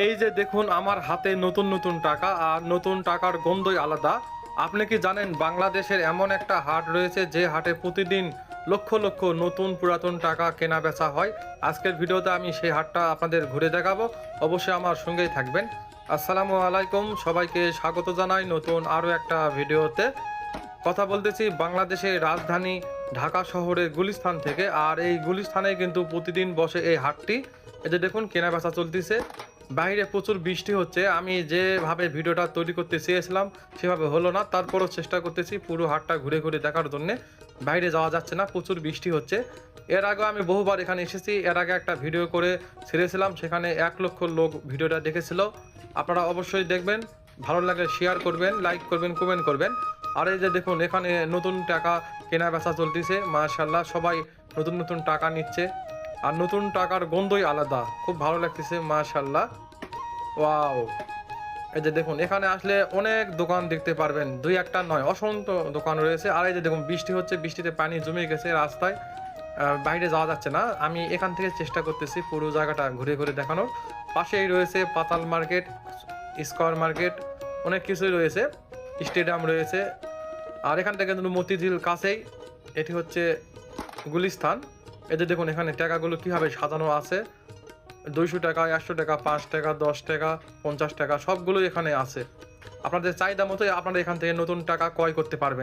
এই যে দেখুন আমার হাতে নতুন নতুন টাকা, আর নতুন টাকার গন্ধই আলাদা। আপনি কি জানেন বাংলাদেশের এমন একটা হাট রয়েছে যে হাটে প্রতিদিন লক্ষ লক্ষ নতুন পুরাতন টাকা কেনা বেচা হয়। আজকের ভিডিওতে আমি সেই হাটটা আপনাদের ঘুরে দেখাবো। অবশ্যই আমার সঙ্গেই থাকবেন। আসসালামু আলাইকুম, সবাইকে স্বাগত জানাই নতুন আরও একটা ভিডিওতে। কথা বলতেছি বাংলাদেশের রাজধানী ঢাকা শহরের গুলিস্তান থেকে। আর এই গুলিস্তানে কিন্তু প্রতিদিন বসে এই হাটটি। এই যে দেখুন কেনা বেচা চলতেছে। বাইরে প্রচুর বৃষ্টি হচ্ছে, আমি যেভাবে ভিডিওটা তৈরি করতে চেয়েছিলাম সেভাবে হলো না, তারপরও চেষ্টা করতেছি পুরো হাটটা ঘুরে ঘুরে দেখার জন্য। বাইরে যাওয়া যাচ্ছে না, প্রচুর বৃষ্টি হচ্ছে। এর আগে আমি বহুবার এখানে এসেছি, এর আগে একটা ভিডিও করে ছেড়েছিলাম, সেখানে 1 লক্ষ লোক ভিডিওটা দেখেছিল। আপনারা অবশ্যই দেখবেন, ভালো লাগলে শেয়ার করবেন, লাইক করবেন, কমেন্ট করবেন। আর এই যে দেখুন এখানে নতুন টাকা কেনা বেচা চলতেছে, মাশাআল্লাহ সবাই নতুন নতুন টাকা নিচ্ছে। আর নতুন টাকার গন্ধই আলাদা, খুব ভালো লাগতেছে মাশাআল্লাহ। ওয়াও! এই যে দেখুন এখানে আসলে অনেক দোকান দেখতে পারবেন, দুই একটা নয় অসংখ্য দোকান রয়েছে। আর এই যে দেখুন বৃষ্টি হচ্ছে, বৃষ্টিতে পানি জমে গেছে রাস্তায়, বাইরে যাওয়া যাচ্ছে না। আমি এখান থেকে চেষ্টা করতেছি পুরো জায়গাটা ঘুরে ঘুরে দেখানোর। পাশেই রয়েছে পাতাল মার্কেট, স্কয়ার মার্কেট, অনেক কিছুই রয়েছে, স্টেডিয়াম রয়েছে। আর এখান থেকে কিন্তু মতিঝিল কাছেই, এটি হচ্ছে গুলিস্তান। এই যে দেখুন এখানে টাকাগুলো কীভাবে সাজানো আছে, 200 টাকা, 100 টাকা, 5 টাকা, 10 টাকা, 50 টাকা, সবগুলোই এখানে আছে। আপনাদের চাহিদা মতোই আপনারা এখান থেকে নতুন টাকা ক্রয় করতে পারবেন।